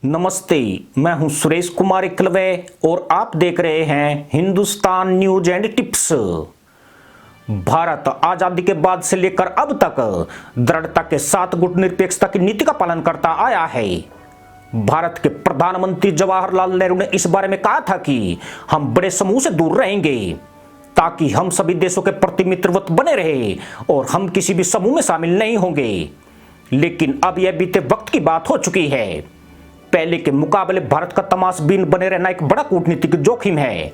नमस्ते। मैं हूं सुरेश कुमार इकलवे और आप देख रहे हैं Hindustan news and tips. Bharat आजादी के बाद से लेकर अब तक दृढ़ता के साथ गुटनिरपेक्षता की नीति का पालन करता आया है। भारत के प्रधानमंत्री जवाहरलाल नेहरू ने इस बारे में कहा था कि हम बड़े समूह से दूर रहेंगे ताकि हम सभी देशों के प्रति मित्रवत बने रहे और हम किसी भी समूह में शामिल नहीं होंगे। लेकिन अब यह बीते वक्त की बात हो चुकी है। पहले के मुकाबले भारत का तमाशबीन बने रहना एक बड़ा कूटनीतिक जोखिम है।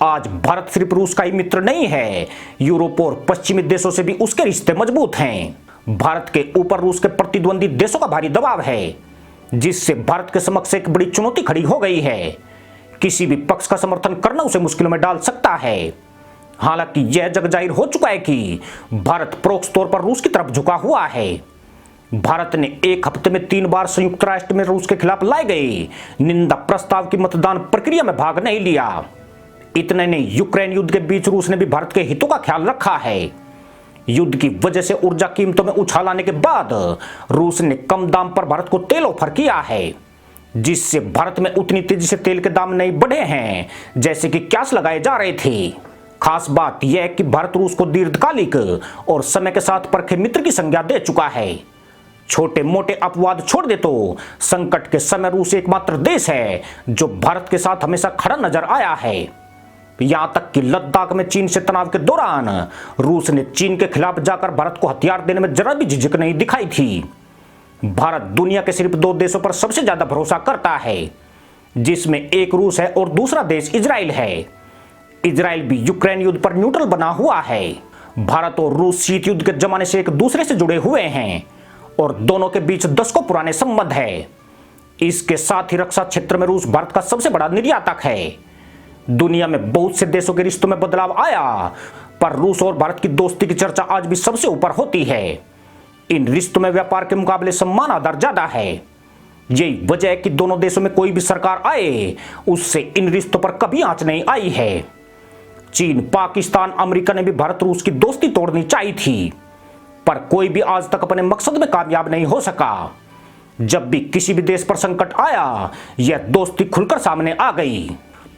आज भारत सिर्फ रूस का ही मित्र नहीं है, यूरोप और पश्चिमी देशों से भी उसके रिश्ते मजबूत हैं। भारत के ऊपर रूस के प्रतिद्वंदी देशों का भारी दबाव है, जिससे भारत के समक्ष एक बड़ी चुनौती खड़ी हो गई है। किसी भी पक्ष का समर्थन करना उसे मुश्किलों में डाल सकता है। हालांकि यह जग जाहिर हो चुका है कि भारत परोक्ष तौर पर रूस की तरफ झुका हुआ है। भारत ने एक हफ्ते में 3 बार संयुक्त राष्ट्र में रूस के खिलाफ लाए गए निंदा प्रस्ताव की मतदान प्रक्रिया में भाग नहीं लिया। इतने नहीं, यूक्रेन युद्ध के बीच रूस ने भी भारत के हितों का ख्याल रखा है। युद्ध की वजह से ऊर्जा कीमतों में उछाल आने के बाद रूस ने कम दाम पर भारत को तेल ऑफर किया है, जिससे भारत में उतनी तेजी से तेल के दाम नहीं बढ़े हैं जैसे कि क्यास लगाए जा रहे थे। खास बात यह है कि भारत रूस को दीर्घकालिक और समय के साथ परखे मित्र की संज्ञा दे चुका है। छोटे मोटे अपवाद छोड़ दे तो संकट के समय रूस एकमात्र देश है जो भारत के साथ हमेशा खड़ा नजर आया है। यहां तक कि लद्दाख में चीन से तनाव के दौरान रूस ने चीन के खिलाफ जाकर भारत को हथियार देने में जरा भी झिझक नहीं दिखाई थी। भारत दुनिया के सिर्फ 2 देशों पर सबसे ज्यादा भरोसा करता है, जिसमें एक रूस है और दूसरा देश इजराइल है। इजराइल भी यूक्रेन युद्ध पर न्यूट्रल बना हुआ है। भारत और रूस शीत युद्ध के जमाने से एक दूसरे से जुड़े हुए हैं और दोनों के बीच दशकों पुराने संबंध है। इसके साथ ही रक्षा क्षेत्र में रूस भारत का सबसे बड़ा निर्यातक है। दुनिया में बहुत से देशों के रिश्तों में बदलाव आया, पर रूस और भारत की दोस्ती की चर्चा आज भी सबसे ऊपर होती है। इन रिश्तों में व्यापार के मुकाबले सम्मान आदर ज्यादा है। यही वजह है कि दोनों देशों में कोई भी सरकार आए, उससे इन रिश्तों पर कभी आंच नहीं आई है। चीन, पाकिस्तान, अमेरिका ने भी भारत रूस की दोस्ती तोड़नी चाहिए थी, पर कोई भी आज तक अपने मकसद में कामयाब नहीं हो सका। जब भी किसी भी देश पर संकट आया, यह दोस्ती खुलकर सामने आ गई।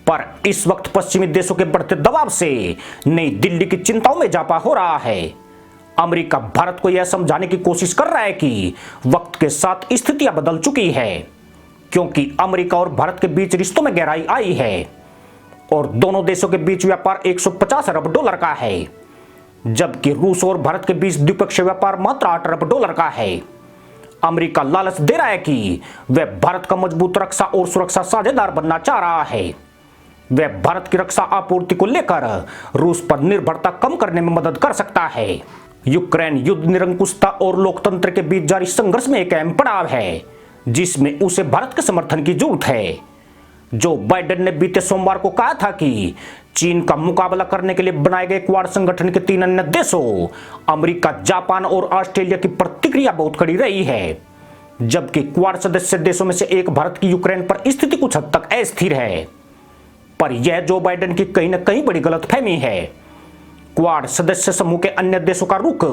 पर इस वक्त पश्चिमी देशों के बढ़ते दबाव से नई दिल्ली की चिंताओं में इजाफा हो रहा है। अमेरिका भारत को यह समझाने की कोशिश कर रहा है कि वक्त के साथ स्थितियां बदल चुकी है, क्योंकि अमेरिका और भारत के बीच रिश्तों में गहराई आई है और दोनों देशों के बीच व्यापार 150 अरब डॉलर का है, जबकि रूस और भारत के बीच द्विपक्षीय व्यापार मात्र 8 अरब डॉलर का है। अमेरिका लालच दे रहा है कि वह भारत का मजबूत रक्षा और सुरक्षा साझेदार बनना चाह रहा है। वह भारत की रक्षा आपूर्ति को लेकर रूस पर निर्भरता कम करने में मदद कर सकता है। यूक्रेन युद्ध निरंकुशता और लोकतंत्र के बीच जारी संघर्ष में एक अहम पड़ाव है, जिसमें उसे भारत के समर्थन की जरूरत है। जो बाइडेन ने बीते सोमवार को कहा था कि चीन का मुकाबला करने के लिए बनाए गए क्वाड संगठन के 3 अन्य देशों अमेरिका, जापान और ऑस्ट्रेलिया की प्रतिक्रिया बहुत कड़ी रही है, जबकि क्वाड सदस्य देशों में से एक भारत की यूक्रेन पर स्थिति कुछ हद तक अस्थिर है। पर यह जो बाइडेन की कहीं न कहीं बड़ी गलतफहमी है। क्वाड सदस्य समूह के अन्य देशों का रुख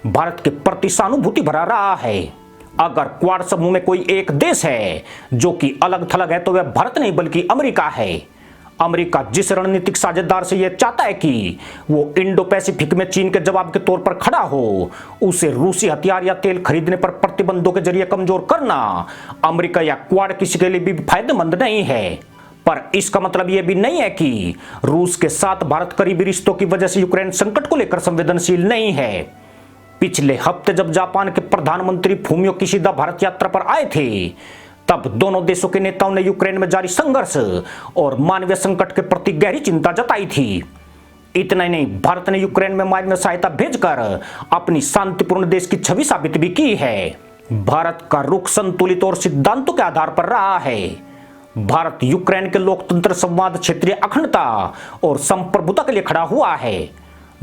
भारत के प्रति सहानुभूति भरा रहा है। अगर क्वाड समूह में कोई एक देश है जो कि अलग थलग है, तो वह भारत नहीं बल्कि अमेरिका है। अमेरिका जिस रणनीतिक साझेदार से यह चाहता है कि वो इंडो पैसिफिक में चीन के जवाब के तौर पर खड़ा हो, उसे रूसी हथियार या तेल खरीदने पर प्रतिबंधों के जरिए कमजोर करना अमेरिका या क्वाड किसी के लिए भी फायदेमंद नहीं है। पर इसका मतलब यह भी नहीं है कि रूस के साथ भारत करीबी रिश्तों की वजह से यूक्रेन संकट को लेकर संवेदनशील नहीं है। पिछले हफ्ते जब जापान के प्रधानमंत्री फूमियो किशिदा भारत यात्रा पर आए थे, तब दोनों देशों के नेताओं ने यूक्रेन में जारी संघर्ष और मानवीय संकट के प्रति गहरी चिंता जताई थी। इतना ही नहीं, भारत ने यूक्रेन में मानवीय सहायता भेजकर अपनी शांतिपूर्ण देश की छवि साबित भी की है। भारत का रुख संतुलित और सिद्धांतों के आधार पर रहा है। भारत यूक्रेन के लोकतंत्र, संवाद, क्षेत्रीय अखंडता और संप्रभुता के लिए खड़ा हुआ है,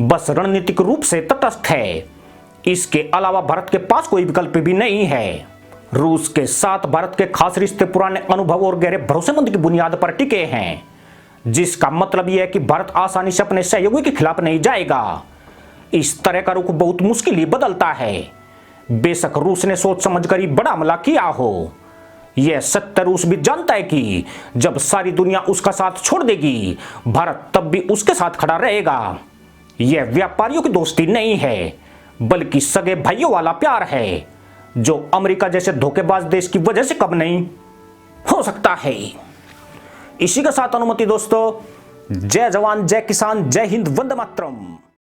बस रणनीतिक रूप से तटस्थ है। इसके अलावा भारत के पास कोई विकल्प भी नहीं है। रूस के साथ भारत के खास रिश्ते पुराने अनुभव और गहरे भरोसेमंद की बुनियाद पर टिके हैं, जिसका मतलब यह है कि भारत आसानी से अपने सहयोगी के खिलाफ नहीं जाएगा। इस तरह का रुख बहुत मुश्किल ही बदलता है। बेशक रूस ने सोच समझकर ही बड़ा हमला किया हो, यह सत्य रूस भी जानता है कि जब सारी दुनिया उसका साथ छोड़ देगी, भारत तब भी उसके साथ खड़ा रहेगा। यह व्यापारियों की दोस्ती नहीं है, बल्कि सगे भाइयों वाला प्यार है, जो अमेरिका जैसे धोखेबाज देश की वजह से कब नहीं हो सकता है। इसी के साथ अनुमति दोस्तों, जय जवान, जय किसान, जय हिंद, वंदे मातरम।